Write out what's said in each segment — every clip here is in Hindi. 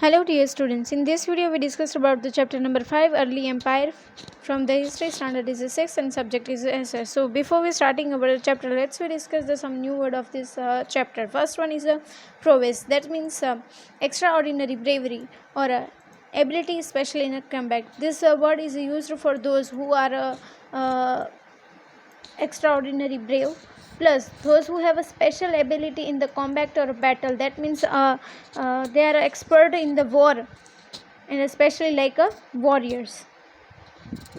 Hello dear students, in this video we discussed about the chapter number 5 early empire from the history standard is 6 and subject is SS. So before we starting about the chapter, let's we discuss some new word of this chapter. First one is prowess, that means extraordinary bravery or ability, especially in a combat. This word is used for those who are extraordinary brave, plus those who have a special ability in the combat or battle, that means they are expert in the war and especially like warriors.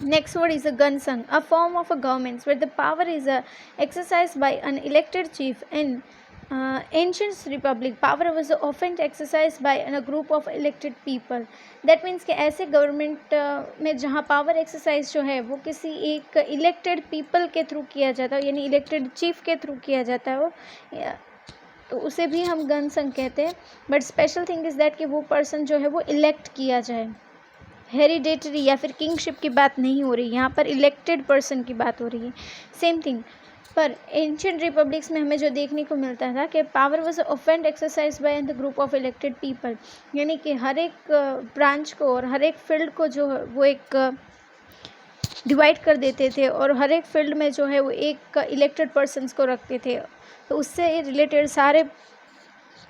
Next word is a gunsung, a form of a government where the power is exercised by an elected chief. In ancient republic, power was often exercised by a group of elected people. That means कि ऐसे गवर्नमेंट में जहाँ पावर एक्सरसाइज जो है वो किसी एक इलेक्टेड पीपल के थ्रू किया जाता है, यानी इलेक्टेड चीफ के थ्रू किया जाता है वो, तो उसे भी हम गनसंग कहते हैं. But special thing is that कि वो पर्सन जो है वो इलेक्ट किया जाए. हेरिडेटरी या फिर किंगशिप की बात नहीं हो रही, यहाँ पर इलेक्टेड पर्सन की बात हो रही है. सेम थिंग पर एंशियंट रिपब्लिक्स में हमें जो देखने को मिलता था कि power was offend exercise by the group of elected people, यानी कि हर एक ब्रांच को और हर एक फील्ड को जो है वो एक डिवाइड कर देते थे और हर एक फील्ड में जो है वो एक इलेक्टेड पर्सनस को रखते थे. तो उससे रिलेटेड सारे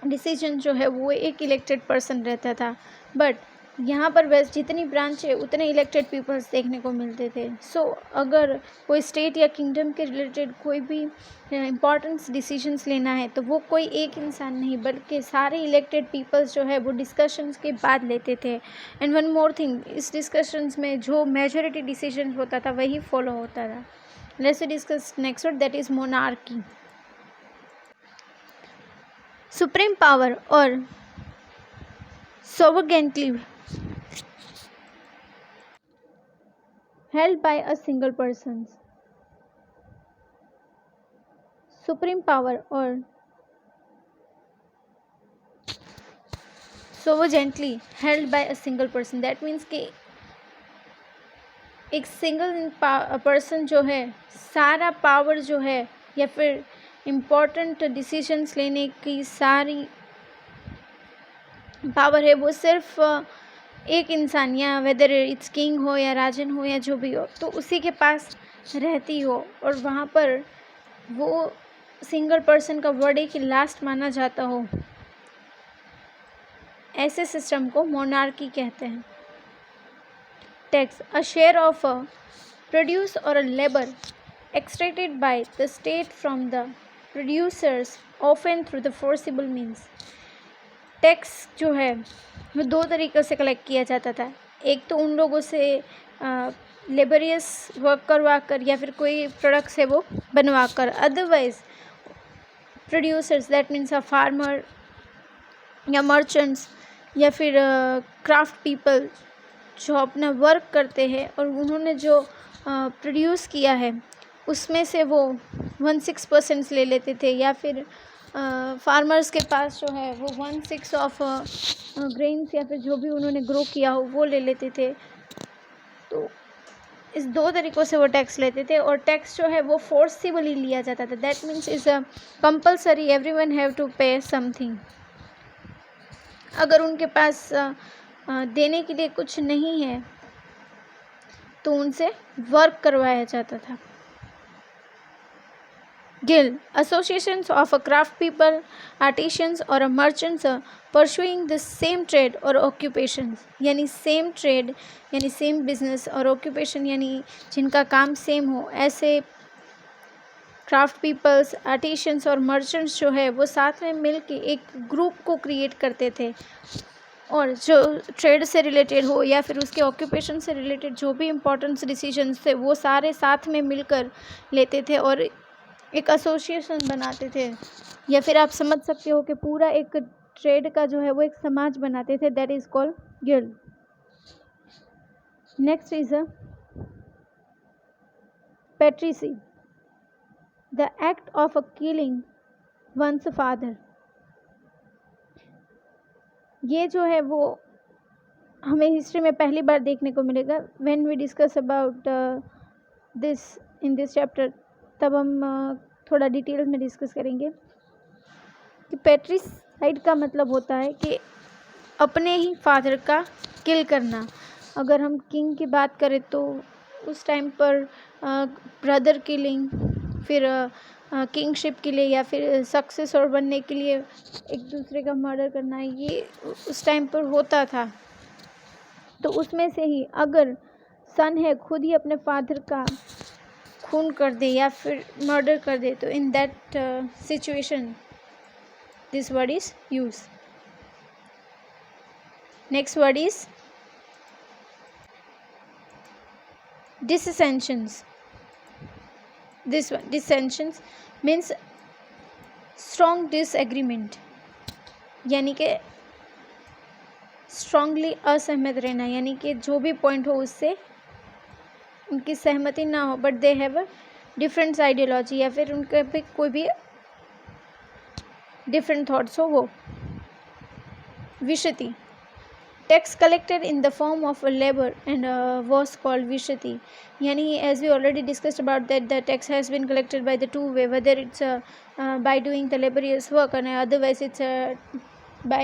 डिसीजन जो है वो एक इलेक्टेड पर्सन रहता था. बट यहाँ पर वैसे जितनी ब्रांच है उतने इलेक्टेड पीपल्स देखने को मिलते थे. सो अगर कोई स्टेट या किंगडम के रिलेटेड कोई भी इम्पॉर्टेंस डिसीजंस लेना है तो वो कोई एक इंसान नहीं बल्कि सारे इलेक्टेड पीपल्स जो है वो डिस्कशंस के बाद लेते थे. एंड वन मोर थिंग, इस डिस्कशंस में जो मेजॉरिटी डिसीजन होता था वही फॉलो होता था. Let's discuss next word, that is monarchy. Supreme power और sovereignty held by a single person. Supreme power और sovereignty held by a single person, that means कि एक सिंगल पर्सन जो है सारा पावर जो है या फिर इम्पोर्टेंट डिसीजंस लेने की सारी पावर है वो सिर्फ एक इंसान या वेदर इट्स किंग हो या राजन हो या जो भी हो तो उसी के पास रहती हो, और वहाँ पर वो सिंगल पर्सन का वर्ड एक ही लास्ट माना जाता हो. ऐसे सिस्टम को मोनार्की कहते हैं. Tax, a share of a produce or a labour extracted by the state from the producers often through the forcible means. Tax जो है वो दो तरीक़ों से कलेक्ट किया जाता था. एक तो उन लोगों से लेबरियस वर्क करवा कर या फिर कोई प्रोडक्ट्स है वो बनवा कर, otherwise producers that means a farmer या मर्चेंट्स या फिर क्राफ्ट पीपल जो अपना वर्क करते हैं और उन्होंने जो प्रोड्यूस किया है उसमें से वो 1/6% ले लेते थे, या फिर फार्मर्स के पास जो है वो 1/6 ऑफ ग्रेन्स या फिर जो भी उन्होंने ग्रो किया हो वो ले लेते थे. तो इस दो तरीक़ों से वो टैक्स लेते थे, और टैक्स जो है वो फोर्सिबली लिया जाता था. That means is a compulsory, everyone have to pay something. अगर उनके पास देने के लिए कुछ नहीं है तो उनसे वर्क करवाया जाता था. Guild, associations of a craft people, artisans or a merchants pursuing the same trade or occupations, यानी same trade यानी same business और occupation यानी जिनका काम same हो, ऐसे craft peoples, artisans और merchants जो है वो साथ में मिल के एक ग्रुप को क्रिएट करते थे, और जो ट्रेड से रिलेटेड हो या फिर उसके ऑक्यूपेशन से रिलेटेड जो भी इम्पोर्टेंट डिसीजंस थे वो सारे साथ में मिलकर लेते थे और एक एसोसिएशन बनाते थे, या फिर आप समझ सकते हो कि पूरा एक ट्रेड का जो है वो एक समाज बनाते थे. That is called guild. Next is a patricide, the act of a killing one's father. ये जो है वो हमें हिस्ट्री में पहली बार देखने को मिलेगा. When we discuss about this in this chapter तब हम थोड़ा डिटेल में डिस्कस करेंगे कि पैट्रिसाइड का मतलब होता है कि अपने ही फादर का किल करना। अगर हम किंग की बात करें तो उस टाइम पर ब्रदर किलिंग, फिर किंगशिप के लिए या फिर सक्सेसर बनने के लिए एक दूसरे का मर्डर करना, ये उस टाइम पर होता था। तो उसमें से ही अगर सन है खुद ही अपने फादर का खून कर दे या फिर मर्डर कर दे, तो in that situation this word is use. Next word is dissensions. This one, dissensions means strong disagreement, यानी कि strongly असहमत रहना, यानी कि जो भी पॉइंट हो उससे उनकी सहमति ना हो, but they have a different ideology, या फिर उनके पे कोई भी डिफरेंट थॉट्स हो वो। विशति, tax collected in the form of a labor and was called vishati, yani as we already discussed about that the tax has been collected by the two way, whether it's by doing the laborious work and otherwise it's by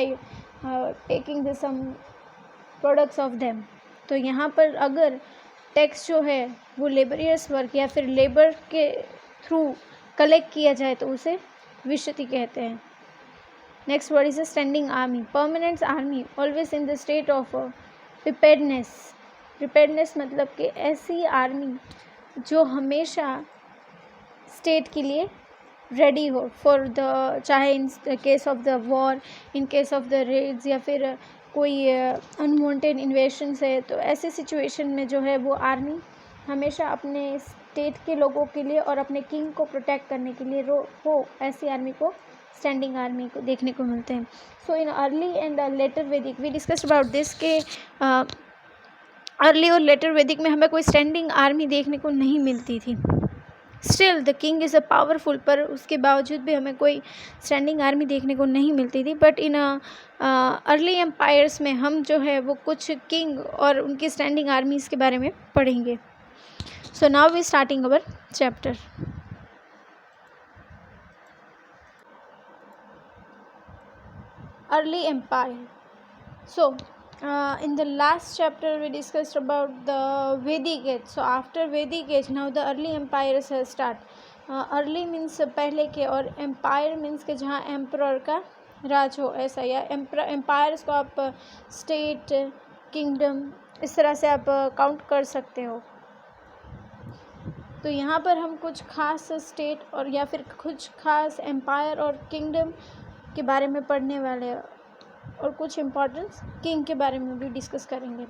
taking the some products of them। तो यहाँ पर अगर टैक्स जो है वो लेबरियस वर्क या फिर लेबर के थ्रू कलेक्ट किया जाए तो उसे विशति कहते हैं। Next word is a standing army. Permanent army always in the state of preparedness. Preparedness मतलब कि ऐसी आर्मी जो हमेशा स्टेट के लिए रेडी हो फॉर द, चाहे in case of the war, in case of the Reds, या फिर कोई अनवांटेड इन्वेशंस है, तो ऐसे सिचुएशन में जो है वो आर्मी हमेशा अपने स्टेट के लोगों के लिए और अपने किंग को प्रोटेक्ट करने के लिए हो, ऐसी आर्मी को स्टैंडिंग आर्मी को देखने को मिलते हैं। सो इन अर्ली एंड लेटर वैदिक वी डिस्कस्ड अबाउट दिस के अर्ली और लेटर वैदिक में हमें कोई स्टैंडिंग आर्मी देखने को नहीं मिलती थी। Still the king is a powerful, पर उसके बावजूद भी हमें कोई स्टैंडिंग आर्मी देखने को नहीं मिलती थी। बट इन अर्ली एम्पायर्स में हम जो है वो कुछ किंग और उनकी स्टैंडिंग आर्मीज़ के बारे में पढ़ेंगे। So now we starting our chapter. Early empire. So in the last chapter we discussed about the Vedic age. So after Vedic age now the early empires have start. Early means पहले के, और empire means के जहाँ emperor का राज हो, ऐसा, या empires को आप state, kingdom इस तरह से आप काउंट कर सकते हो। तो यहाँ पर हम कुछ खास स्टेट और या फिर कुछ खास एम्पायर और किंगडम के बारे में पढ़ने वाले हैं, और कुछ इम्पोर्टेंस किंग के बारे में भी डिस्कस करेंगे।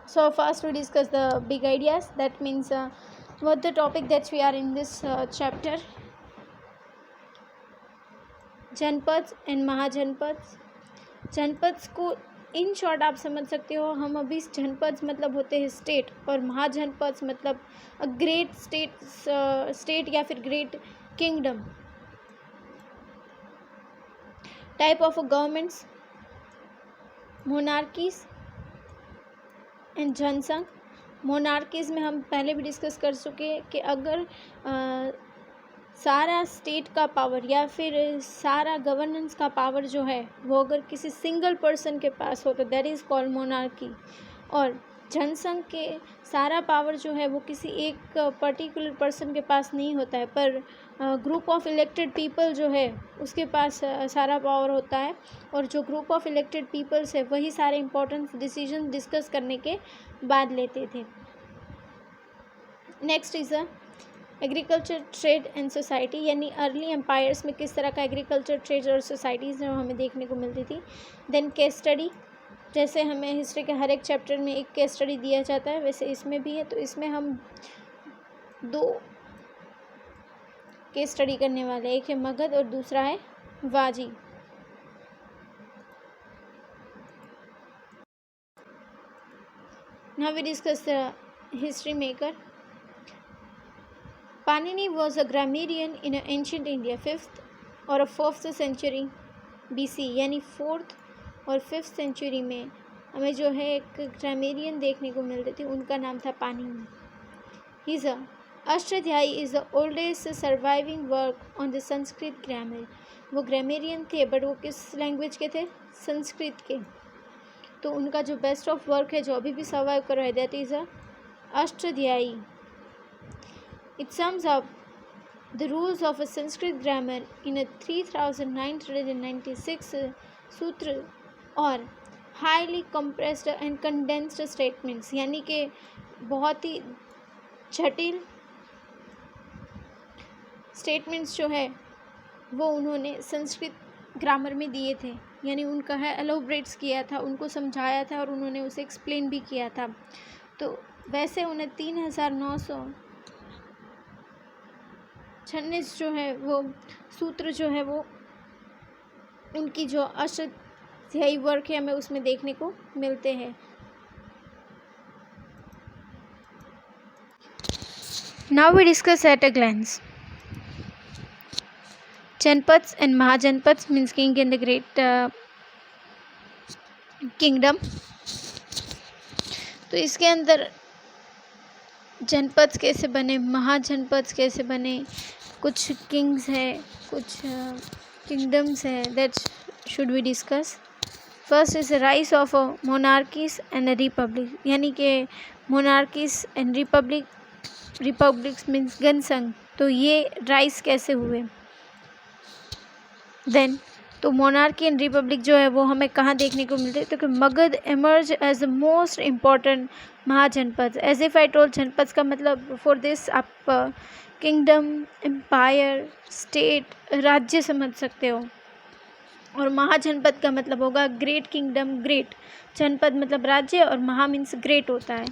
So first we discuss the big ideas, that means what the topic that's we are in this chapter. Janapada and mahajanapada. Janapada को इन शॉर्ट आप समझ सकते हो, हम अभी जनपद मतलब होते हैं स्टेट, और महाजनपद मतलब अ ग्रेट स्टेट या फिर great kingdom. Type of governments, monarchies and जनसंघ। मोनार्कीज में हम पहले भी डिस्कस कर चुके हैं कि अगर सारा स्टेट का पावर या फिर सारा गवर्नेंस का पावर जो है वो अगर किसी सिंगल पर्सन के पास हो तो दैट इज़ कॉल्ड मोनार्की। और जनसंघ के सारा पावर जो है वो किसी एक पर्टिकुलर पर्सन के पास नहीं होता है, पर ग्रुप ऑफ इलेक्टेड पीपल जो है उसके पास सारा पावर होता है, और जो ग्रुप ऑफ इलेक्टेड पीपल्स है वही सारे इंपॉर्टेंट डिसीजन डिस्कस करने के बाद लेते थे। Next is agriculture, trade and society, यानी अर्ली एम्पायर्स में किस तरह का एग्रीकल्चर, ट्रेड और सोसाइटीज़ जो हमें देखने को मिलती थी। देन केस स्टडी, जैसे हमें हिस्ट्री के हर एक चैप्टर में एक केस स्टडी दिया जाता है वैसे इसमें भी है, तो इसमें हम 2 केस स्टडी करने वाले हैं, एक है मगध और दूसरा है Vajji. Now we discuss the history maker. Panini was a grammarian in ancient India 5th और 4th century BC, यानी 4th और 5th century में हमें जो है एक ग्रामेरियन देखने को मिलते थे, उनका नाम था Panini. His Ashtadhyayi is the oldest surviving work on the Sanskrit grammar, वो ग्रामेरियन थे, बट वो किस लैंग्वेज के थे? संस्कृत के। तो उनका जो बेस्ट ऑफ वर्क है जो अभी भी सर्वाइव कर रहा है, that is Ashtadhyayi. It sums up the rules of a Sanskrit grammar in a 3996 सूत्र और highly compressed and condensed statements, यानी कि बहुत ही जटिल स्टेटमेंट्स जो है वो उन्होंने संस्कृत ग्रामर में दिए थे, यानी उनका है एलोब्रेट्स किया था, उनको समझाया था और उन्होंने उसे एक्सप्लेन भी किया था। तो वैसे उन्हें 3996 जो है वो सूत्र जो है वो उनकी जो अष्टाध्यायी वर्क है हमें उसमें देखने को मिलते हैं। Now we discuss at a glance. Janpads and Mahajanpads means king in the great kingdom. तो इसके अंदर जनपद कैसे बने, महाजनपद कैसे बने, कुछ किंग्स है, कुछ किंगडम्स है, that should we discuss. First is rise of monarchies and republic, यानी कि मोनार्कीज एंड रिपब्लिक्स मीन्स गणसंघ, तो ये राइज कैसे हुए। देन तो मोनार्की एंड रिपब्लिक जो है वो हमें कहाँ देखने को मिलते हैं, तो कि Magadha emerge as the most important mahajanapada. As if I told जनपद का मतलब फॉर दिस आप किंगडम, एम्पायर, स्टेट, राज्य समझ सकते हो, और महाजनपद का मतलब होगा ग्रेट किंगडम। ग्रेट जनपद मतलब राज्य और महा मीन्स ग्रेट होता है,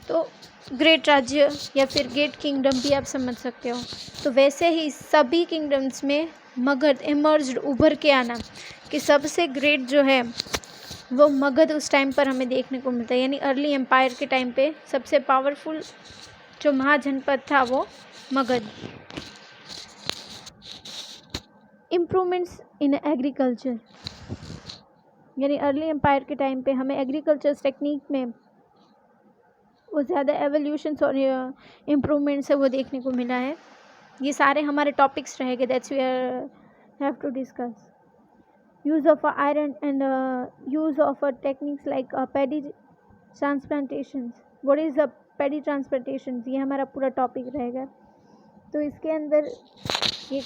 तो ग्रेट राज्य या फिर ग्रेट किंगडम भी आप समझ सकते हो। तो वैसे ही सभी किंगडम्स में मगध एमर्ज्ड, उभर के आना, कि सबसे ग्रेट जो है वो मगध उस टाइम पर हमें देखने को मिलता है, यानी अर्ली एम्पायर के टाइम पे सबसे पावरफुल जो महाजनपद था वो मगध। इम्प्रूवमेंट्स इन एग्रीकल्चर, यानी अर्ली एम्पायर के टाइम पे हमें एग्रीकल्चर टेक्निक में वो ज़्यादा एवोल्यूशंस और इम्प्रूवमेंट्स है वो देखने को मिला है। ये सारे हमारे टॉपिक्स रहेंगे, that's we have to discuss. Use of iron and use of techniques like paddy transplantations. What is a paddy transplantations, ये हमारा पूरा टॉपिक रहेगा। तो इसके अंदर एक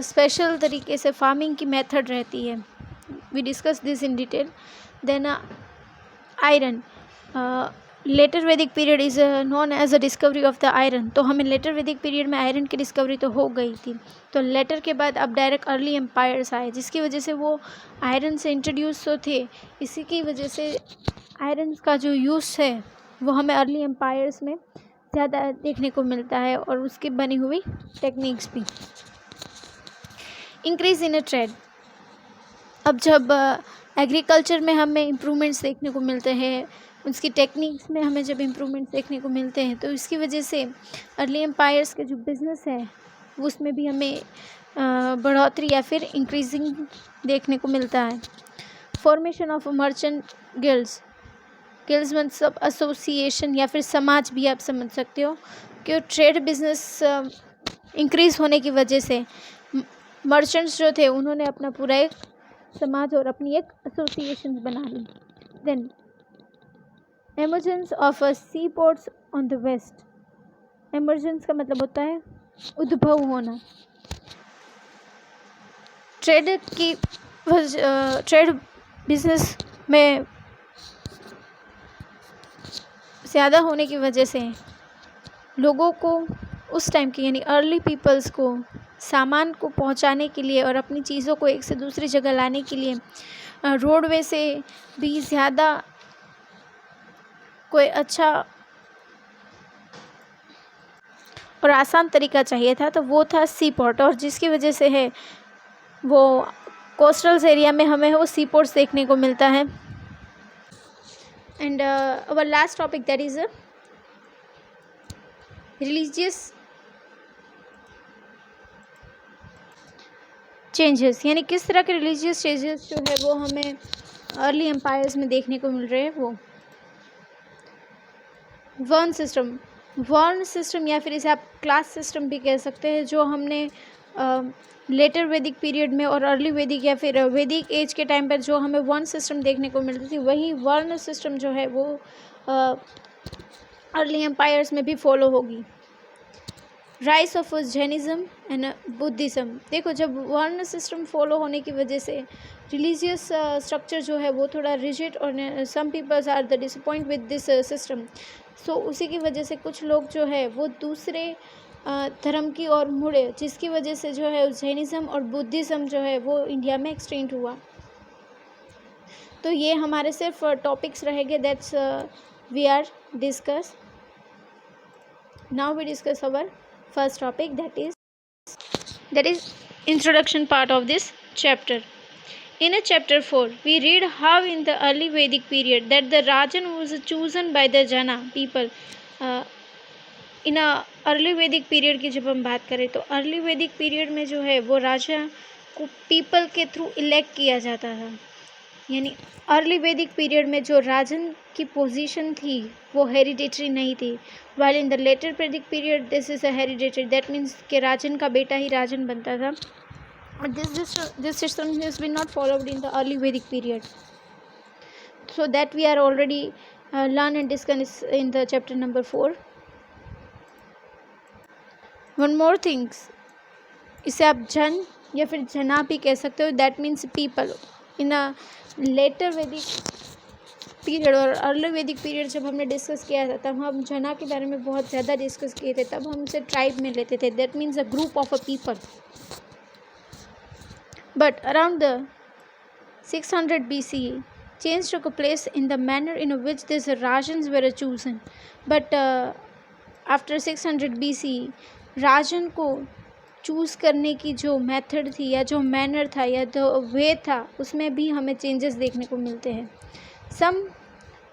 स्पेशल तरीके से फार्मिंग की मेथड रहती है, we discuss this in detail. Then iron, later Vedic period is known as a discovery of the iron. तो हमें लेटर वैदिक पीरियड में आयरन की डिस्कवरी तो हो गई थी, तो लेटर के बाद अब डायरेक्ट अर्ली एम्पायर्स आए, जिसकी वजह से वो आयरन से इंट्रोड्यूस तो थे, इसी की वजह से आयरन का जो यूज़ है वो हमें अर्ली एम्पायर्स में ज़्यादा देखने को मिलता है, और उसकी बनी हुई टेक्निक्स भी। इंक्रीज़ इन अ ट्रेड, अब जब एग्रीकल्चर में हमें इम्प्रूवमेंट्स देखने को मिलते हैं, उसकी टेक्निक्स में हमें जब इम्प्रूवमेंट्स देखने को मिलते हैं, तो इसकी वजह से अर्ली एम्पायर्स के जो बिज़नेस है उसमें भी हमें बढ़ोतरी या फिर इंक्रीजिंग देखने को मिलता है। Formation of merchant guilds, guilds मतलब एसोसिएशन या फिर समाज भी आप समझ सकते हो, कि ट्रेड बिजनेस इंक्रीज़ होने की वजह से मर्चेंट्स जो थे उन्होंने अपना पूरा एक समाज और अपनी एक एसोसिएशन बना ली। Then emergence of sea ports on the west, emergence का मतलब होता है उद्भव होना। ट्रेड बिजनेस में ज़्यादा होने की वजह से लोगों को उस टाइम के यानी अर्ली पीपल्स को सामान को पहुंचाने के लिए और अपनी चीज़ों को एक से दूसरी जगह लाने के लिए रोडवे से भी ज़्यादा कोई अच्छा और आसान तरीका चाहिए था, तो वो था सी पोर्ट, और जिसकी वजह से है वो कोस्टल्स एरिया में हमें वो सी पोर्ट्स देखने को मिलता है। And our last topic that is religious changes, यानी किस तरह के रिलीजियस चेंजेस जो है वो हमें अर्ली एम्पायर्स में देखने को मिल रहे हैं। वो वर्ण सिस्टम या फिर इसे आप क्लास सिस्टम भी कह सकते हैं, जो हमने लेटर वैदिक पीरियड में और अर्ली वैदिक या फिर वैदिक एज के टाइम पर जो हमें वर्ण सिस्टम देखने को मिलती थी, वही वर्ण सिस्टम जो है वो अर्ली एम्पायर्स में भी फॉलो होगी। Rise of Jainism and Buddhism. देखो, जब वर्ण सिस्टम फॉलो होने की वजह से रिलीजियस स्ट्रक्चर जो है वो थोड़ा रिजिड और some peoples are the disappoint with this system, so उसी की वजह से कुछ लोग जो है वो दूसरे धर्म की ओर मुड़े, जिसकी वजह से जो है जैनिज्म और बुद्धिज्म जो है वो इंडिया में एक्सटेंड हुआ। तो ये हमारे सिर्फ टॉपिक्स रहेंगे that's we are discuss. Now we discuss our first topic, that is introduction part of this chapter. In a chapter 4, we read how in the early Vedic period that the Rajan was chosen by the Jana people. In early Vedic period की जब हम बात करें तो अर्ली वैदिक पीरियड में जो है वो राजा को पीपल के थ्रू इलेक्ट किया जाता था। यानी अर्ली वैदिक पीरियड में जो राजन की पोजीशन थी वो हेरिडेटरी नहीं थी, while in the letter Vedic period this is a hereditary, that means कि राजन का बेटा ही राजन बनता था। This system has been not followed in the early Vedic period, so that we are already learn and discuss in the chapter number 4. One more things, इसे आप जन या फिर जना भी कह सकते हो, that means people. In a later Vedic period और अर्ली वैदिक पीरियड जब हमने डिस्कस किया था तब हम जना के बारे में बहुत ज़्यादा डिस्कस किए थे, तब हम उसे ट्राइब में लेते थे, that means a group of a people. But around the 600 BCE, change took place in the manner in which these Rajans were chosen. But after 600 BCE, राजन को चूज़ करने की जो मेथड थी या जो मैनर था या जो वे था, उसमें भी हमें चेंजेस देखने को मिलते हैं। Some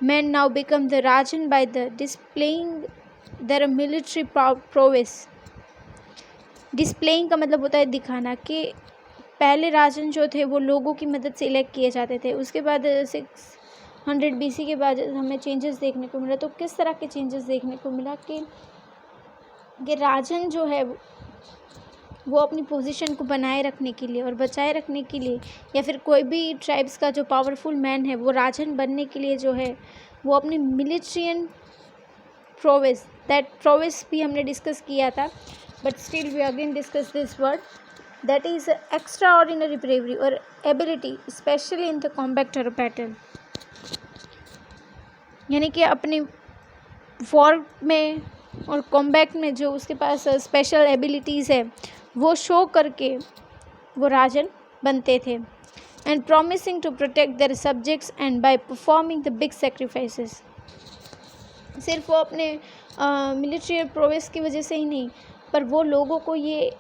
men now become the Rajan by the displaying their military prowess. Displaying का मतलब होता है दिखाना, कि पहले राजन जो थे वो लोगों की मदद से इलेक्ट किए जाते थे। उसके बाद 600 BC के बाद हमें चेंजेस देखने को मिला। तो किस तरह के चेंजेस देखने को मिला कि राजन जो है वो अपनी पोजीशन को बनाए रखने के लिए और बचाए रखने के लिए, या फिर कोई भी ट्राइब्स का जो पावरफुल मैन है वो राजन बनने के लिए जो है वो अपनी मिलिट्रियन प्रोवेस, दैट प्रोवेस भी हमने डिस्कस किया था, but still we again discuss this word, that is extraordinary bravery or ability especially in the combat or battle। यानी कि अपने वॉर में और कॉम्बैट में जो उसके पास स्पेशल एबिलिटीज़ है वो शो करके वो राजन बनते थे। And promising to protect their subjects and by performing the big sacrifices. सिर्फ वो अपने मिलिट्री प्रोवेस की वजह से ही नहीं, पर वो लोगों को ये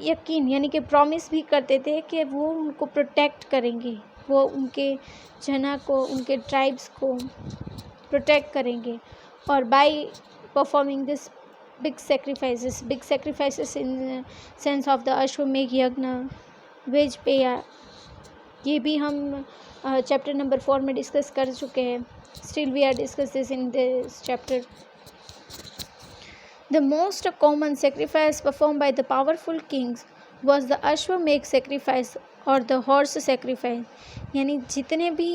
यकीन यानी कि प्रॉमिस भी करते थे कि वो उनको प्रोटेक्ट करेंगे, वो उनके जना को, उनके ट्राइब्स को प्रोटेक्ट करेंगे। और by performing this big sacrifices in sense of the Ashwamedha yagya, Vajapeya, ये भी हम चैप्टर नंबर 4 में डिस्कस कर चुके हैं। Still we are discuss this in this chapter. The most common sacrifice performed by the powerful kings was the Ashwamedh sacrifice or the horse sacrifice। यानी जितने भी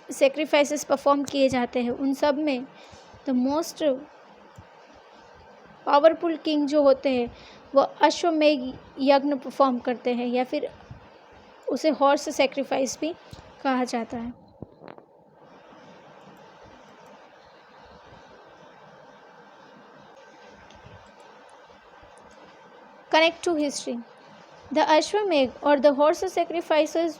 sacrifices परफॉर्म किए जाते हैं उन सब में the most पावरफुल किंग जो होते हैं वो अश्वमेघ यज्ञ परफॉर्म करते हैं, या फिर उसे हॉर्स सेक्रीफाइस भी कहा जाता है। Connect to history. The Ashwamedh or the horse sacrifices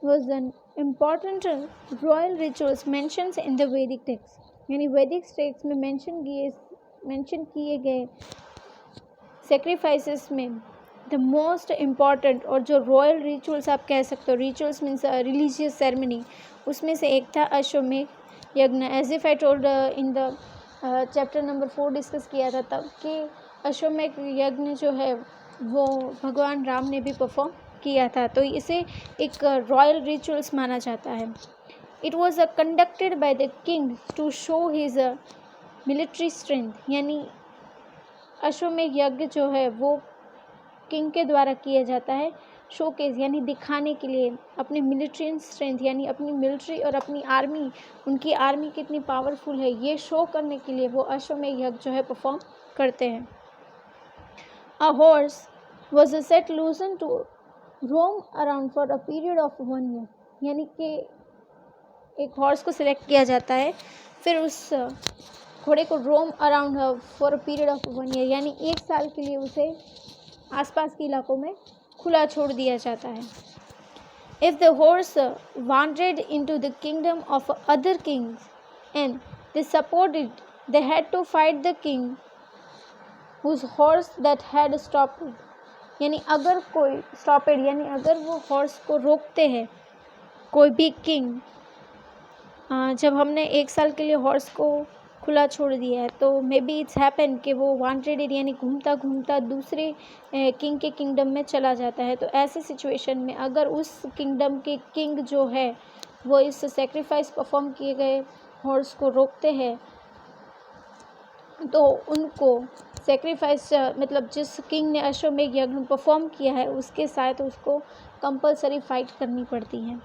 was an important royal rituals mentioned in the Vedic text। यानी वैदिक टेक्स्ट में मेंशन किए गए सेक्रीफाइसेस में द मोस्ट इम्पॉर्टेंट और जो रॉयल रिचुअल्स आप कह सकते हो, रिचुअल्स मीन्स रिलीजियस सेरेमनी, उसमें से एक था अश्वमेघ यज्ञ। As if I told in the chapter number 4 discuss किया था तब कि अश्वमेघ यज्ञ जो है वो भगवान राम ने भी परफॉर्म किया था, तो इसे एक रॉयल रिचुअल्स माना जाता है। It was conducted by the king to show his military strength. यानी अश्वमेध यज्ञ जो है वो किंग के द्वारा किया जाता है शोकेस यानी दिखाने के लिए अपनी मिलिट्री स्ट्रेंथ यानी अपनी मिलिट्री और अपनी आर्मी, उनकी आर्मी कितनी पावरफुल है ये शो करने के लिए वो अश्वमेध यज्ञ जो है परफॉर्म करते हैं। A horse was set loosen to roam around for a period of 1 year, यानी कि एक हॉर्स को सिलेक्ट किया जाता है, फिर उस घोड़े को रोम around for a period of 1 year यानी 1 साल के लिए उसे आसपास के इलाकों में खुला छोड़ दिया जाता है। If the horse wandered into the kingdom of other kings and they supported, they had to fight the king whose horse that had stopped, यानी अगर कोई स्टॉपेड यानी अगर वो हॉर्स को रोकते हैं कोई भी किंग, जब हमने 1 साल के लिए हॉर्स को खुला छोड़ दिया है तो मे बी इट्स हैपन कि वो वांटेड यानी घूमता घूमता दूसरे किंग के किंगडम में चला जाता है। तो ऐसी सिचुएशन में अगर उस किंगडम के किंग जो है वो इस सेक्रीफाइस परफॉर्म किए गए हॉर्स को रोकते हैं तो उनको सेक्रीफाइस मतलब जिस किंग ने अश्वमेध यज्ञ परफॉर्म किया है उसके साथ उसको कंपलसरी फाइट करनी पड़ती है।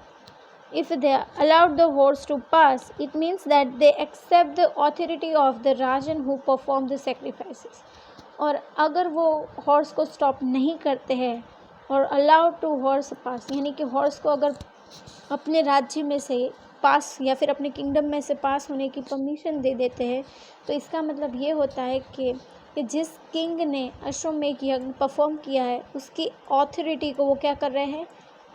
If they allowed the horse to pass, it means that they accept the authority of the Rajan who performed the sacrifices. और अगर वो हॉर्स को स्टॉप नहीं करते हैं और अलाउड टू हॉर्स पास यानी कि हॉर्स को अगर अपने राज्य में से पास या फिर अपने किंगडम में से पास होने की परमिशन दे देते हैं तो इसका मतलब ये होता है कि जिस किंग ने अश्वमेध यज्ञ परफॉर्म किया है उसकी ऑथोरिटी को वो क्या कर रहे हैं,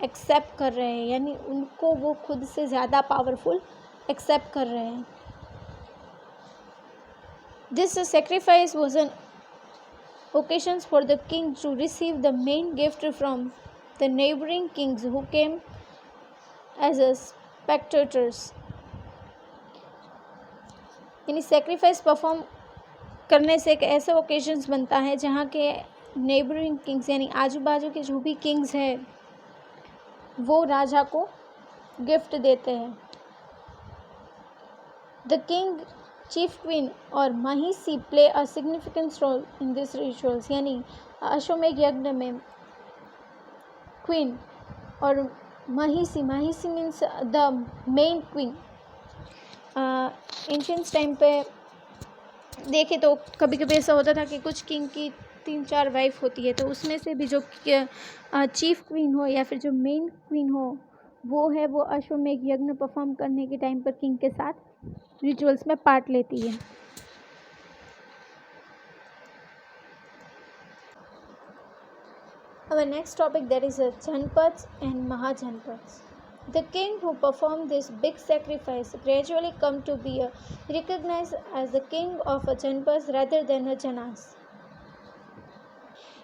एक्सेप्ट कर रहे हैं, यानी उनको वो खुद से ज़्यादा पावरफुल एक्सेप्ट कर रहे हैं। This sacrifice was an occasions for the king to receive the main gift from the neighboring kings who came as a spectators, यानी सेक्रीफाइस परफॉर्म करने से एक ऐसा ओकेजन्स बनता है जहाँ के नेबरिंग किंग्स यानी आजू बाजू के जो भी किंग्स हैं वो राजा को गिफ्ट देते हैं। द किंग, चीफ क्वीन और Mahishi play a significant role in this rituals, यानी अश्वमेध यज्ञ में क्वीन और Mahishi means the main queen. Ancient time पे देखे तो कभी कभी ऐसा होता था कि कुछ किंग की 3-4 वाइफ होती है, तो उसमें से भी जो चीफ क्वीन हो या फिर जो मेन क्वीन हो वो अश्वमेध यज्ञ परफॉर्म करने के टाइम पर किंग के साथ रिचुअल्स में पार्ट लेती है। Our next topic, that is Janpads and Mahajanpads. The king who performed this big sacrifice gradually come to be recognized as the king of a Janpads rather than a Janas,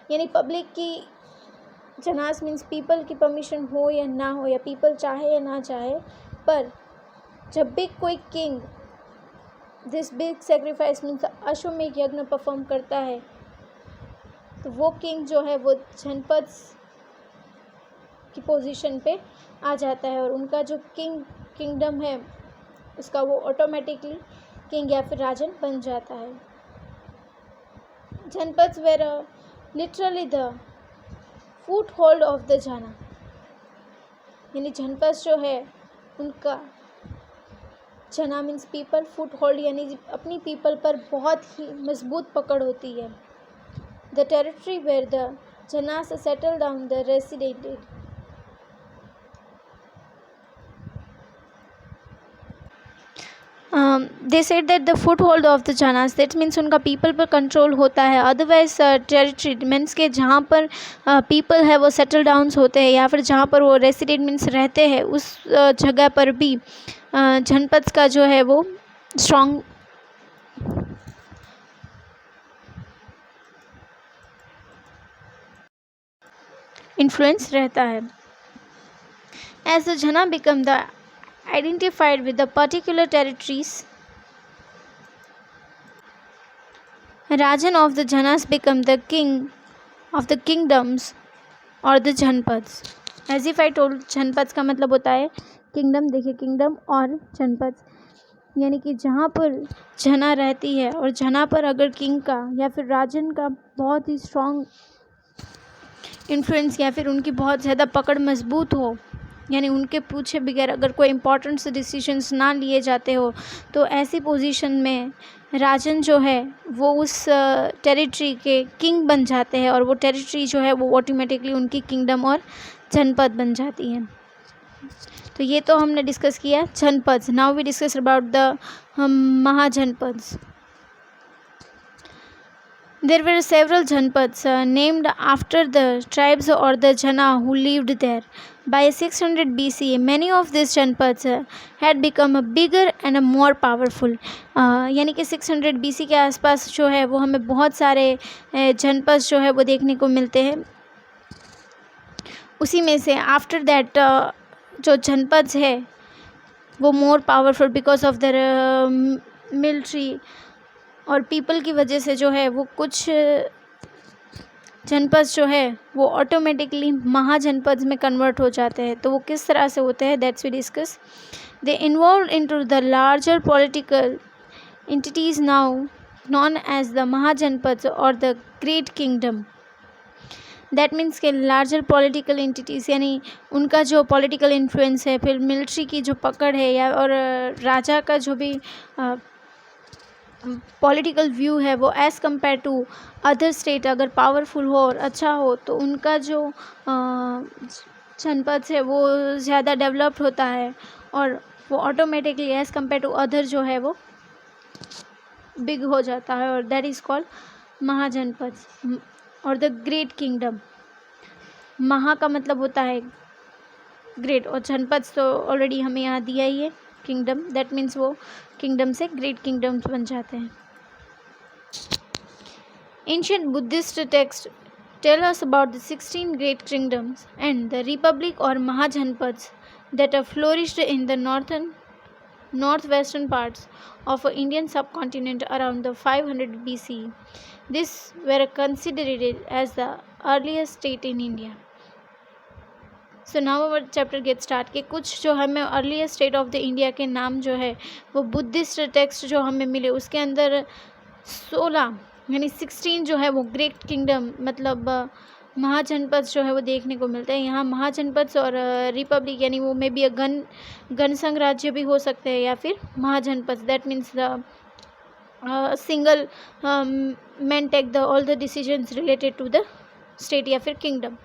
यानी पब्लिक की जनास मीन्स पीपल की परमिशन हो या ना हो या पीपल चाहे या ना चाहे, पर जब भी कोई king this big sacrifice means अश्वमेध यज्ञ परफॉर्म करता है तो वो किंग जो है वो जनपद की पोजीशन पे आ जाता है और उनका जो किंगडम है उसका वो ऑटोमेटिकली किंग या फिर राजन बन जाता है। Janapad were literally the foothold of the jana, यानी जनपद जो है उनका जना मीन्स पीपल, फुट होल्ड यानी अपनी पीपल पर बहुत ही मजबूत पकड़ होती है। The territory where the Janas settle down the residented, they said that the foothold of the janas, that means उनका people पर कंट्रोल होता है। अदरवाइज टेरिटरी मीन्स के जहाँ पर पीपल है वो सेटल डाउन्स होते हैं या फिर जहाँ पर वो रेसिडेंट मीन्स रहते हैं उस जगह पर भी जनपद का जो है वो स्ट्रॉन्ग इन्फ्लुएंस रहता है। एज द जना become the identified with the particular territories, Rajan of the Janas become the king of the kingdoms or the Janpads. As if I told, Janpads का मतलब होता है किंगडम। देखिए किंगडम और जनपद, यानी कि जहाँ पर जना रहती है और जना पर अगर किंग का या फिर राजन का बहुत ही स्ट्रॉन्ग इन्फ्लुएंस या फिर उनकी बहुत ज़्यादा पकड़ मजबूत हो, यानी उनके पूछे बगैर अगर कोई इम्पोर्टेंट से डिसीजंस ना लिए जाते हो, तो ऐसी पोजीशन में राजन जो है वो उस टेरिटरी के किंग बन जाते हैं और वो टेरिटरी जो है वो ऑटोमेटिकली उनकी किंगडम और जनपद बन जाती है। तो ये तो हमने डिस्कस किया जनपद। Now we discuss about the mahajanapads. There were several Janpads named after the tribes or the Jana who lived there. By 600 BC, many of these Janpads had become bigger and more powerful. यानी कि 600 BC के आसपास जो है वो हमें बहुत सारे जनपद जो है वो देखने को मिलते हैं। उसी में से आफ्टर दैट जो जनपद है वो more powerful because of their military और पीपल की वजह से जो है वो कुछ जनपद जो है वो ऑटोमेटिकली महाजनपद में कन्वर्ट हो जाते हैं। तो वो किस तरह से होते हैं, that's we discuss. They involve into the larger political entities now known as the mahajanapada और the great kingdom. That means के लार्जर पॉलिटिकल एंटिटीज़ यानी उनका जो पॉलिटिकल इन्फ्लुएंस है, फिर मिलिट्री की जो पकड़ है या और राजा का जो भी पॉलिटिकल व्यू है वो as compare to other state अगर पावरफुल हो और अच्छा हो तो उनका जो जनपद है वो ज़्यादा डेवलप्ड होता है और वो automatically as compare to other जो है वो बिग हो जाता है और दैट इज़ कॉल्ड महाजनपद और द ग्रेट किंगडम। महा का मतलब होता है ग्रेट और जनपद तो ऑलरेडी हमें यहाँ दिया ही है किंगडम, दैट मीन्स वो किंगडम से ग्रेट किंगडम्स बन जाते हैं। Ancient Buddhist text tell us about the 16 great kingdoms and the republic और mahajanapadas that are flourished in the northwestern parts of Indian subcontinent around the 500 BC. These were considered as the earliest state in India. So now our chapter gets start कि कुछ जो हमें earliest state of the India के नाम जो है वो बुद्धिस्ट टेक्स्ट जो हमें मिले उसके अंदर 16 यानी 16 जो है वो ग्रेट किंगडम मतलब महाजनपद जो है वो देखने को मिलते हैं। यहाँ महाजनपद और रिपब्लिक यानी वो मे बी गण संघ राज्य भी हो सकते हैं या फिर mahajanapada, that means the single man take the all the decisions related to the state या फिर किंगडम।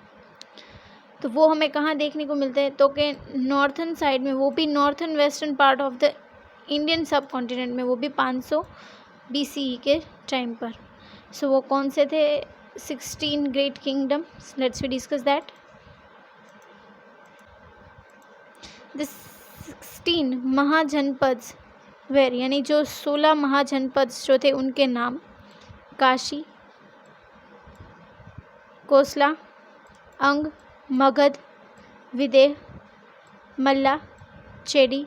तो वो हमें कहाँ देखने को मिलते हैं, तो कि नॉर्थन साइड में, वो भी northern western part of the Indian सब कॉन्टिनेंट में, वो भी 500 BCE के टाइम पर। सो वो कौन से थे 16 great kingdoms, let's we discuss that. The 16 mahajanapads were यानी जो 16 महाजनपद जो थे उनके नाम काशी, कोसला, अंग, मगध, विदेह, मल्ला, चेडी,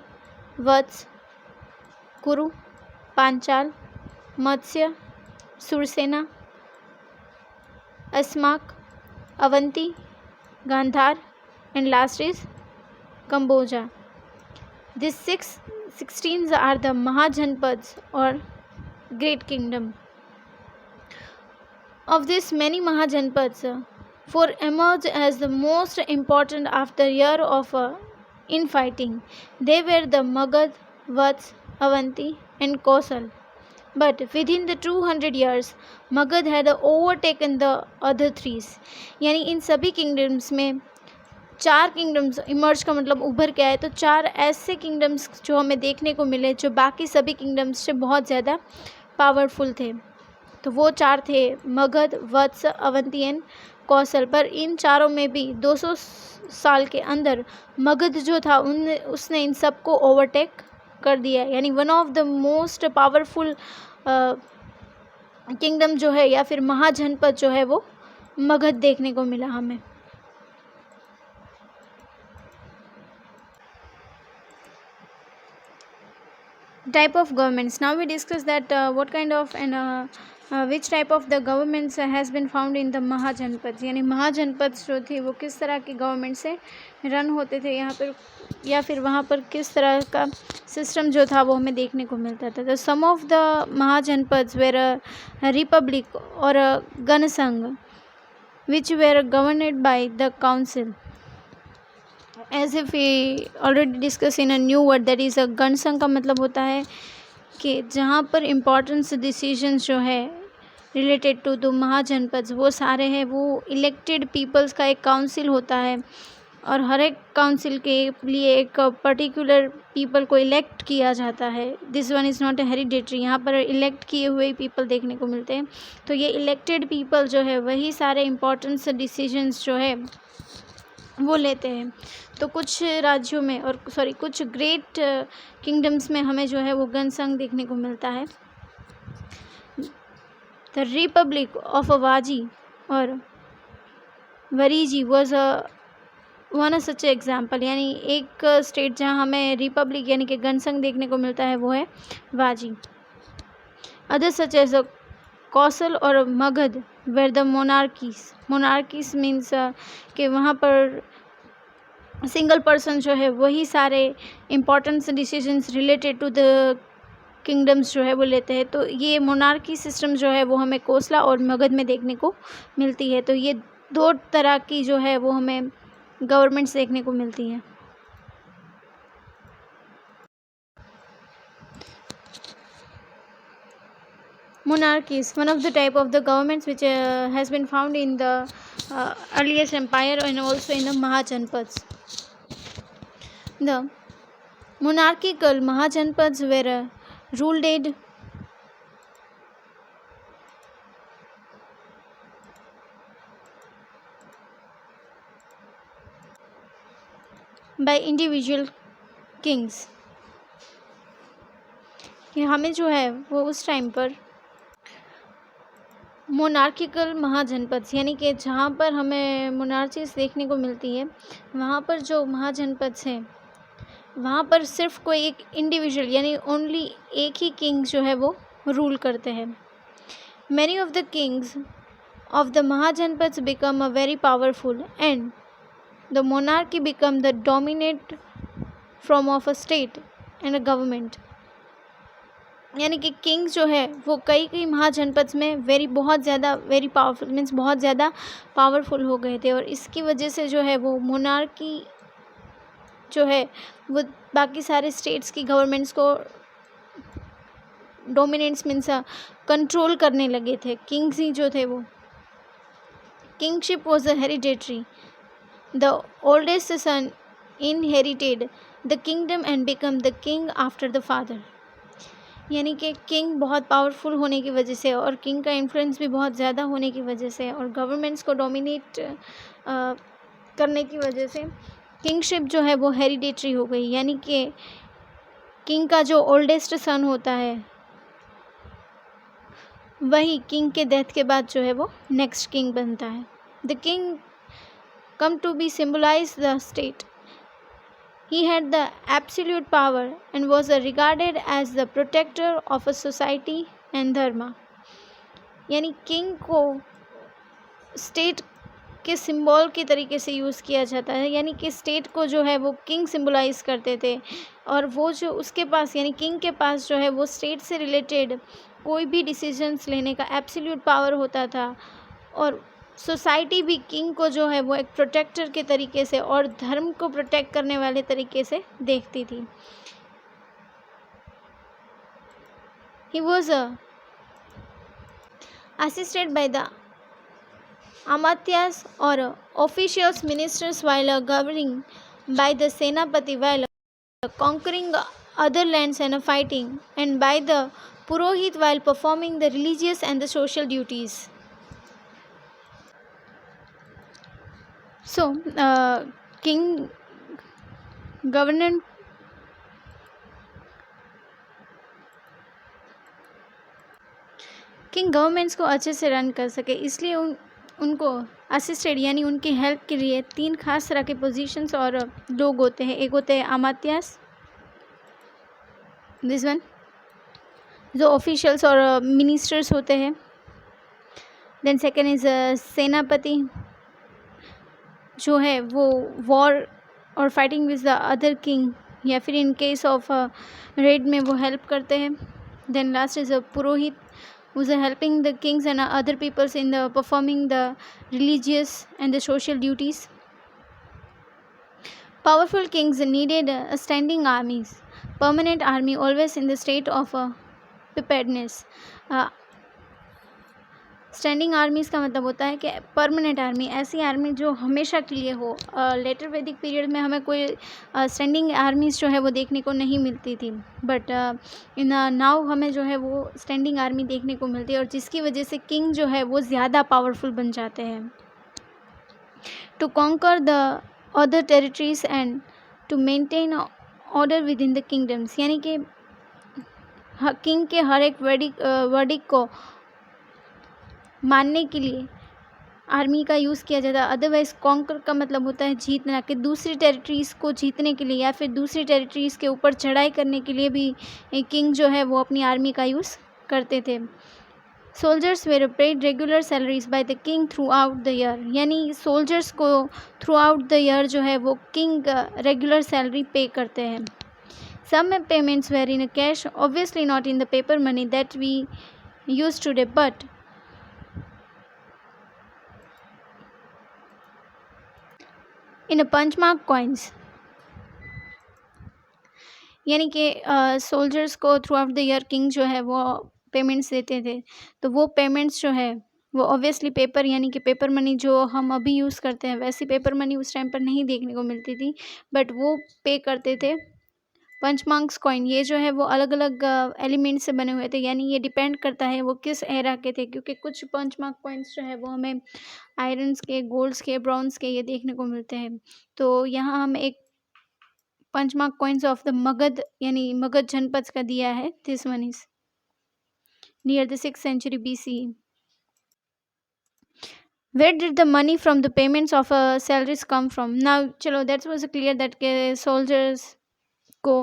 वत्स, कुरु, पांचाल, मत्स्य, Surasena, अस्माक, Avanti, Gandhara, and last is Kamboja. These 16 are the Mahajanpads or Great Kingdom. Of these many Mahajanpads, 4 emerged as the most important after year of infighting. They were the Magad, Vats, Avanti and Kosal. But within the 200 years, Magad had overtaken the other three. यानी इन सभी किंगडम्स में 4 किंगडम्स इमर्ज का मतलब उभर के आए, तो 4 ऐसे किंगडम्स जो हमें देखने को मिले जो बाकी सभी किंगडम्स से बहुत ज़्यादा पावरफुल थे। तो वो 4 थे मगध, वत्स, अवंती एंड कौशल। पर इन चारों में भी 200 साल के अंदर मगध जो था उसने इन सबको ओवरटेक कर दिया। यानी one of the most powerful kingdom जो है या फिर महाजनपद जो है वो मगध देखने को मिला हमें। Type of governments. Now we discuss that what kind of which type of the governments has been found in the mahajanapada, यानी महाजनपद जो थे वो किस तरह के गवर्नमेंट से रन होते थे यहाँ पर, या फिर वहाँ पर किस तरह का सिस्टम जो था वो हमें देखने को मिलता था। तो some of the mahajanapadas were republic और ganasangha which were governed by the council, as if we already discuss in a new word that is a ganasangha का मतलब होता है कि जहाँ पर इम्पोर्टेंस डिसीजंस जो है रिलेटेड टू द महाजनपद वो सारे हैं, वो इलेक्टेड पीपल्स का एक काउंसिल होता है और हर एक काउंसिल के लिए एक पर्टिकुलर पीपल को इलेक्ट किया जाता है। This one is not a hereditary, यहाँ पर इलेक्ट किए हुए पीपल देखने को मिलते हैं। तो ये इलेक्टेड पीपल जो है वही सारे इम्पोर्टेंस डिसीजंस जो है वो लेते हैं। तो कुछ राज्यों में और कुछ ग्रेट किंगडम्स में हमें जो है वो गणसंघ देखने को मिलता है। द रिपब्लिक ऑफ अवाजी और वरीजी वॉज वन सच एग्जाम्पल, यानी एक स्टेट जहाँ हमें रिपब्लिक यानी कि गणसंघ देखने को मिलता है वो है वाजी। अदर सच एज कौशल और Magadha were the monarchies means कि वहाँ पर सिंगल पर्सन जो है वही सारे importance decisions related to the kingdoms जो है वो लेते हैं। तो ये मोनार्की सिस्टम जो है वो हमें कोसला और मगध में देखने को मिलती है। तो ये दो तरह की जो है वो हमें गवर्नमेंट्स देखने को मिलती हैं। Monarchies, one of the type of the governments which has been found in the earliest empire and also in the Mahajanpads. The monarchical Mahajanpads were ruled by individual kings. कि हमें जो है वो उस टाइम पर मोनार्किकल महाजनपद यानी कि जहाँ पर हमें मोनार्चीज देखने को मिलती है, वहाँ पर जो महाजनपद हैं वहाँ पर सिर्फ कोई एक इंडिविजुअल यानी ओनली एक ही किंग जो है वो रूल करते हैं। Many of the Kings of the mahajanapadas become a very powerful and the monarchy become the dominate from of a state and a government, यानी कि किंग जो है वो कई महाजनपद में बहुत पावरफुल मीन्स बहुत ज़्यादा पावरफुल हो गए थे और इसकी वजह से जो है वो मोनार्की जो है वो बाकी सारे स्टेट्स की गवर्नमेंट्स को डोमिनेंस मीन्स कंट्रोल करने लगे थे। किंग्स ही जो थे वो kingship was a hereditary, the oldest son inherited the kingdom and become the king after the father, यानी कि किंग बहुत पावरफुल होने की वजह से और किंग का इन्फ्लुएंस भी बहुत ज़्यादा होने की वजह से और गवर्नमेंट्स को डोमिनेट करने की वजह से किंगशिप जो है वो हेरिडेटरी हो गई, यानी कि किंग का जो ओल्डेस्ट सन होता है वही किंग के डेथ के बाद जो है वो नेक्स्ट किंग बनता है। The king come to be symbolise the state, he had the absolute power and was regarded as the protector of a society and dharma, यानी किंग को स्टेट के सिंबल के तरीके से यूज़ किया जाता है, यानी कि स्टेट को जो है वो किंग सिम्बलाइज करते थे और वो जो उसके पास यानी किंग के पास जो है वो स्टेट से रिलेटेड कोई भी डिसीजंस लेने का एब्सोल्यूट पावर होता था और सोसाइटी भी किंग को जो है वो एक प्रोटेक्टर के तरीके से और धर्म को प्रोटेक्ट करने वाले तरीके से देखती थी। He was assisted by the amatyas और officials ministers while governing by the सेनापति while conquering other lands and fighting, and by the purohit while performing the religious and the social duties. So king government king governments को अच्छे से रन कर सके इसलिए उनको असिस्टेड यानी उनकी हेल्प के लिए 3 खास तरह के पोजीशंस और लोग होते हैं। एक होते हैं अमात्यास, दिस वन जो ऑफिशियल्स और मिनिस्टर्स होते हैं, देन सेकेंड इज सेनापति, जो है वो वॉर और fighting with the other king या फिर इन केस ऑफ रेड में वो हेल्प करते हैं. Then last is a purohit, who is helping the kings and other peoples in the performing the religious and the social duties. Powerful kings needed standing armies, permanent army always in the state of preparedness. Standing armies का मतलब होता है कि परमानेंट आर्मी, ऐसी आर्मी जो हमेशा के लिए हो. लेटर वैदिक पीरियड में हमें कोई स्टैंडिंग आर्मीज़ जो है वो देखने को नहीं मिलती थी, बट इन नाउ हमें जो है वो स्टैंडिंग आर्मी देखने को मिलती है, और जिसकी वजह से किंग जो है वो ज़्यादा पावरफुल बन जाते हैं. To conquer the other territories and to maintain order within the kingdoms, यानी कि किंग के हर एक वर्डिक को मानने के लिए आर्मी का यूज़ किया जाता है. अदरवाइज़ कॉन्कर का मतलब होता है जीतना, कि दूसरी टेरिटरीज़ को जीतने के लिए या फिर दूसरी टेरिटरीज़ के ऊपर चढ़ाई करने के लिए भी किंग जो है वो अपनी आर्मी का यूज़ करते थे. Soldiers were paid regular salaries by the king through the year, यानी सोल्जर्स को थ्रू आउट द ईयर जो है वो किंग रेगुलर सैलरी पे करते हैं. Some payments were in cash, obviously not in the paper money that we use today, but in punch mark coins, यानी कि सोल्जर्स को through the year king जो है वो पेमेंट्स देते थे. तो वो पेमेंट्स जो है वो ऑब्वियसली पेपर, यानी कि पेपर मनी जो हम अभी यूज़ करते हैं वैसी पेपर मनी उस टाइम पर नहीं देखने को मिलती थी, बट वो पे करते थे. पंचमार्क्स कॉइन, ये जो है वो अलग अलग एलिमेंट से बने हुए थे, यानी ये डिपेंड करता है वो किस एरा के थे, क्योंकि कुछ पंचमार्क कॉइन्स जो है वो हमें आयरन्स के, गोल्ड्स के, ब्रॉन्ज के ये देखने को मिलते हैं. तो यहाँ हम एक punch mark coins of the Magadh, यानी मगध जनपद का दिया है. This one is near the 6th century BCE. Where did the money from the payments of salaries come from? Now चलो that was clear that के soldiers को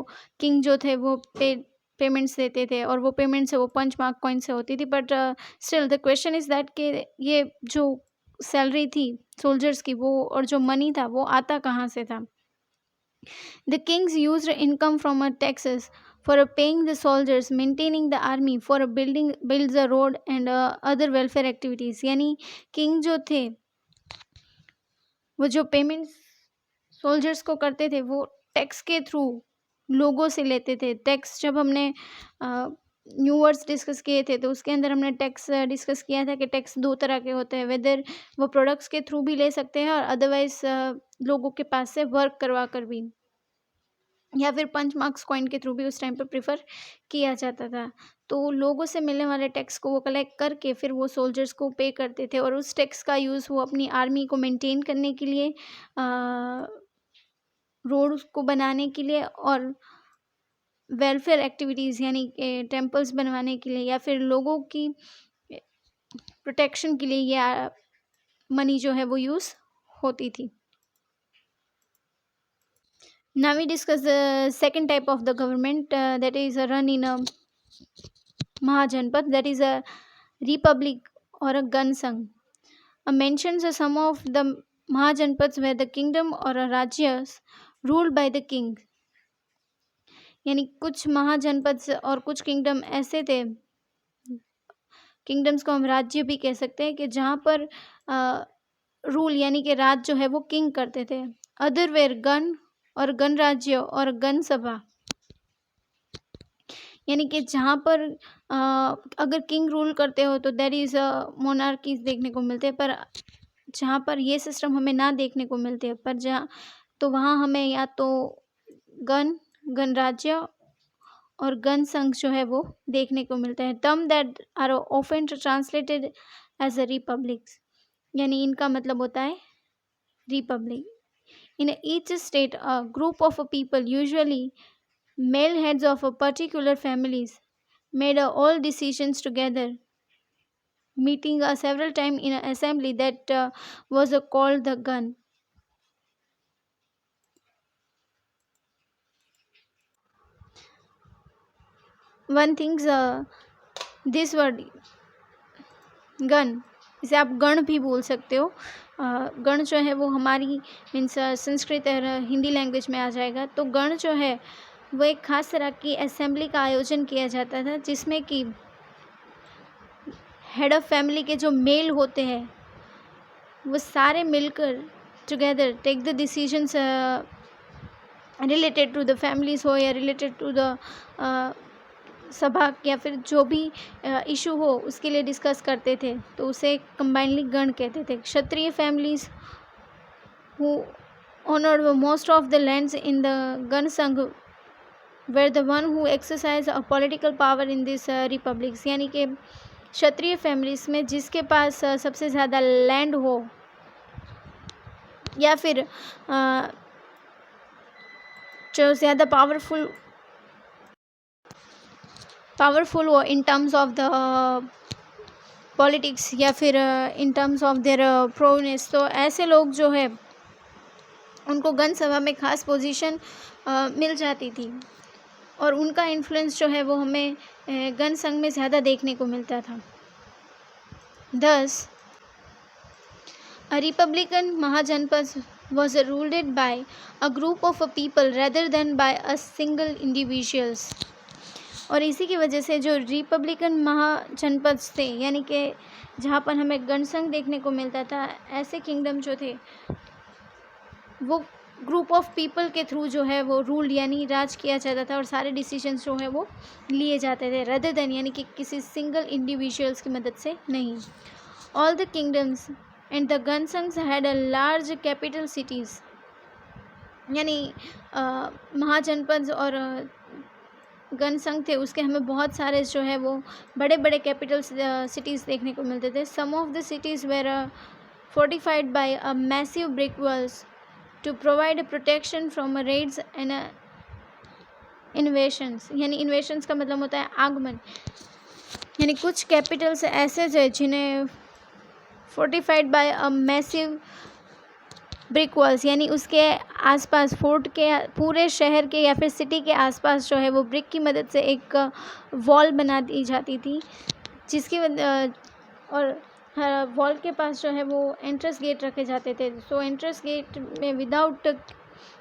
किंग जो थे वो पेमेंट्स देते थे, और वो पेमेंट्स है वो पंचमार्क कॉइन से होती थी. But still the question is that कि ये जो सैलरी थी सोल्जर्स की वो और जो मनी था वो आता कहाँ से था. The kings used income from taxes for paying the soldiers, maintaining the army, for builds the road and other welfare activities. यानी किंग जो थे वो जो पेमेंट्स सोल्जर्स को करते थे वो टैक्स के थ्रू लोगों से लेते थे. टैक्स जब हमने न्यू वर्ड्स डिस्कस किए थे तो उसके अंदर हमने टैक्स डिस्कस किया था कि टैक्स दो तरह के होते हैं, वेदर वो प्रोडक्ट्स के थ्रू भी ले सकते हैं और अदरवाइज लोगों के पास से वर्क करवा कर भी, या फिर पंचमार्क्स कॉइन के थ्रू भी उस टाइम पर प्रिफर किया जाता था. तो लोगों से मिलने वाले टैक्स को वो कलेक्ट करके फिर वो सोल्जर्स को पे करते थे, और उस टैक्स का यूज़ वो अपनी आर्मी को मेंटेन करने के लिए, रोड्स को बनाने के लिए, और वेलफेयर एक्टिविटीज़ यानी टेम्पल्स बनवाने के लिए, या फिर लोगों की प्रोटेक्शन के लिए ये मनी जो है वो यूज़ होती थी. Now we discuss the second type of the government, that is run in a Mahajanpad, that is a republic or a Gansang. Mentions some of the Mahajanpads where the kingdom or a Rajyas ruled by the king. यानी कुछ महाजनपद और कुछ किंगडम ऐसे थे, किंगडम्स को हम राज्य भी कह सकते हैं, कि जहाँ पर रूल यानी कि राज जो है वो किंग करते थे. अदर वेर गण और गणराज्य और गण सभा, यानी कि जहाँ पर अगर किंग रूल करते हो तो देयर इज़ मोनार्कीज देखने को मिलते हैं, पर जहाँ पर ये सिस्टम हमें ना देखने को मिलते हैं, पर जहाँ तो वहाँ हमें या तो गणराज्य और गण संघ जो है वो देखने को मिलता है. Term that are often translated as a republic, यानी इनका मतलब होता है republic. In each state, a group of people, usually male heads of a particular families, made all decisions together, meeting several times in an assembly that was called the gun. One thing, this word gun इसे आप गण भी बोल सकते हो। गण जो है वो हमारी मीन्स संस्कृत और हिंदी लैंग्वेज में आ जाएगा। तो गण जो है वो एक ख़ास तरह की असेंबली का आयोजन किया जाता था, जिसमें कि हेड ऑफ़ फैमिली के जो मेल होते हैं वो सारे मिलकर together take the decisions related to the families हो या रिलेटेड टू द सभा या फिर जो भी इशू हो उसके लिए डिस्कस करते थे, तो उसे कंबाइनली गण कहते थे। Kshatriya families who owned most of the lands in the gana sangha were the one who exercise a political power in this republics, यानी कि क्षत्रिय फैमिलीज़ में जिसके पास सबसे ज़्यादा लैंड हो या फिर जो ज़्यादा पावरफुल हो इन टर्म्स ऑफ द पॉलिटिक्स या फिर इन टर्म्स ऑफ देयर प्रोनेस, तो ऐसे लोग जो है उनको गण सभा में ख़ास पोजीशन मिल जाती थी और उनका इन्फ्लुएंस जो है वो हमें गण संघ में ज़्यादा देखने को मिलता था। Thus, a Republican Mahajanpad was ruled by a group of people rather than by a single individuals. और इसी की वजह से जो रिपब्लिकन महाजनपद थे, यानी कि जहाँ पर हमें गणसंघ देखने को मिलता था, ऐसे किंगडम जो थे वो ग्रुप ऑफ पीपल के थ्रू जो है वो रूल यानी राज किया जाता था और सारे डिसीजंस जो है वो लिए जाते थे, रदर देन यानी कि किसी सिंगल इंडिविजुअल्स की मदद से नहीं। All the kingdoms and the ganasanghas had a large capital cities, यानी महाजनपद और गणसंघ थे उसके हमें बहुत सारे जो है वो बड़े बड़े कैपिटल सिटीज़ देखने को मिलते थे। Some of the cities were fortified by a massive brick walls to provide protection from raids and invasions, यानी इन्वेशंस का मतलब होता है आगमन, यानी कुछ कैपिटल्स ऐसे थे जिन्हें fortified by a massive brick walls, यानी उसके आसपास फोर्ट के पूरे शहर के या फिर सिटी के आसपास जो है वो ब्रिक की मदद से एक वॉल बना दी जाती थी, जिसकी और हर वॉल के पास जो है वो एंट्रेंस गेट रखे जाते थे। सो एंट्रेंस गेट में विदाउट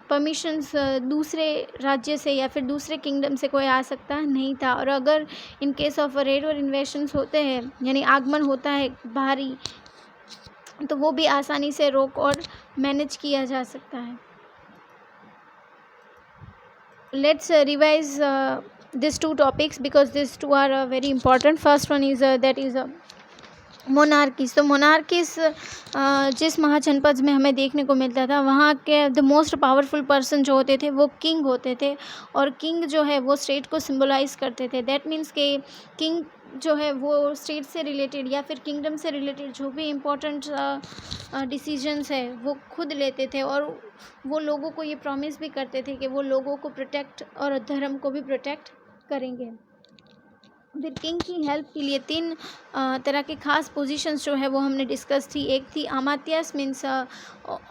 परमिशंस दूसरे राज्य से या फिर दूसरे किंगडम से कोई आ सकता नहीं था, और अगर इन केस ऑफ रेड और इन्वेशंस होते हैं यानी आगमन होता है बाहरी, तो वो भी आसानी से रोक और मैनेज किया जा सकता है। Let's revise this two topics because this two are very important. First one is that is monarchies. तो मोनार्कीज जिस महाजनपद में हमें देखने को मिलता था वहाँ के द मोस्ट पावरफुल पर्सन जो होते थे वो किंग होते थे, और किंग जो है वो स्टेट को सिम्बलाइज करते थे। दैट मीन्स के किंग जो है वो स्टेट से रिलेटेड या फिर किंगडम से रिलेटेड जो भी इम्पोर्टेंट डिसीजंस है वो खुद लेते थे, और वो लोगों को ये प्रॉमिस भी करते थे कि वो लोगों को प्रोटेक्ट और धर्म को भी प्रोटेक्ट करेंगे। फिर किंग की हेल्प के लिए तीन तरह के खास पोजीशंस जो है वो हमने डिस्कस थी। एक थी अमात्यास मीन्स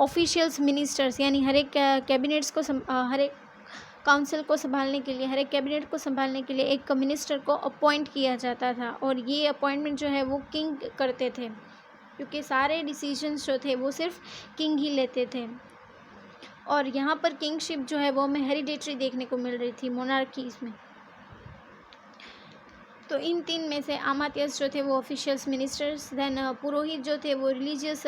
ऑफिशियल्स मिनिस्टर्स, यानी हर एक कैबिनेट्स को हर एक काउंसिल को संभालने के लिए, हर एक कैबिनेट को संभालने के लिए एक मिनिस्टर को अपॉइंट किया जाता था, और ये अपॉइंटमेंट जो है वो किंग करते थे, क्योंकि सारे डिसीजंस जो थे वो सिर्फ किंग ही लेते थे। और यहाँ पर किंगशिप जो है वो हमें हेरिडेटरी देखने को मिल रही थी मोनार्कीज में। तो इन तीन में से अमात्यस जो थे वो ऑफिशियल्स मिनिस्टर्स, देन पुरोहित जो थे वो रिलीजियस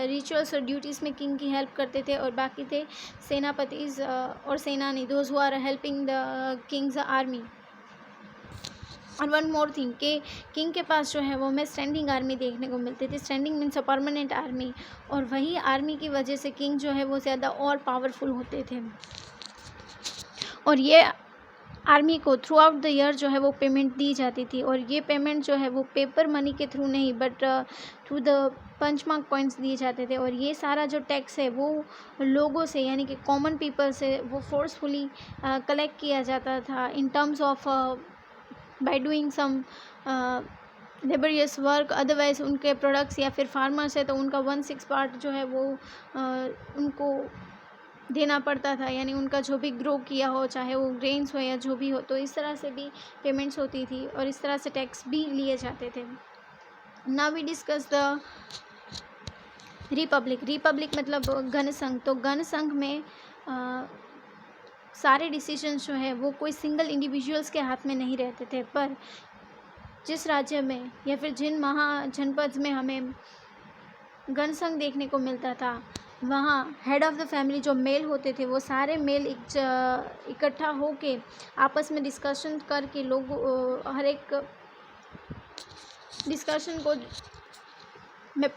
रिचुअल्स और ड्यूटीज़ में किंग की हेल्प करते थे, और बाकी थे सेनापतिज और सेनानी, those who are helping the king's army. और वन मोर थिंग कि किंग के पास जो है वो हमें स्टैंडिंग आर्मी देखने को मिलती थी। Standing means a permanent army, और वही आर्मी की वजह से किंग जो है वो ज़्यादा और पावरफुल होते थे। और ये आर्मी को थ्रू आउट द ईयर जो है वो पेमेंट दी जाती थी, और ये पेमेंट जो है वो पेपर मनी के थ्रू नहीं but through the punch mark coins दिए जाते थे। और ये सारा जो टैक्स है वो लोगों से यानी कि कॉमन पीपल से वो फोर्सफुली कलेक्ट किया जाता था in terms of by doing some laborious work. Otherwise उनके प्रोडक्ट्स या फिर फार्मर्स है तो उनका 1/6 पार्ट जो है वो उनको देना पड़ता था, यानी उनका जो भी ग्रो किया हो, चाहे वो ग्रेन्स हो या जो भी हो, तो इस तरह से भी पेमेंट्स होती थी और इस तरह से टैक्स भी लिए जाते थे। Now we discuss the republic मतलब गण संघ। तो गण संघ में सारे डिसीजंस जो है वो कोई सिंगल इंडिविजुअल्स के हाथ में नहीं रहते थे, पर जिस राज्य में या फिर जिन महाजनपद में हमें गण संघ देखने को मिलता था, वहाँ हेड ऑफ़ द फैमिली जो मेल होते थे वो सारे मेल इकट्ठा होके आपस में डिस्कशन करके लोग हर एक डिस्कशन को में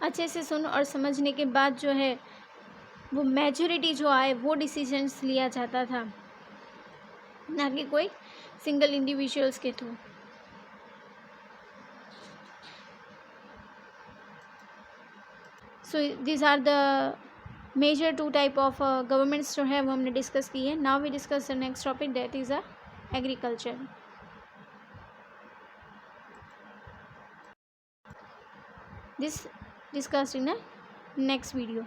अच्छे से सुन और समझने के बाद जो है वो मेजॉरिटी जो आए वो डिसीजंस लिया जाता था, ना कि कोई सिंगल इंडिविजुअल्स के थ्रू। So this are the major 2 type of governments जो है वो हमने डिस्कस की है। Now we discuss the next topic, that is agriculture. This discussed in a next video.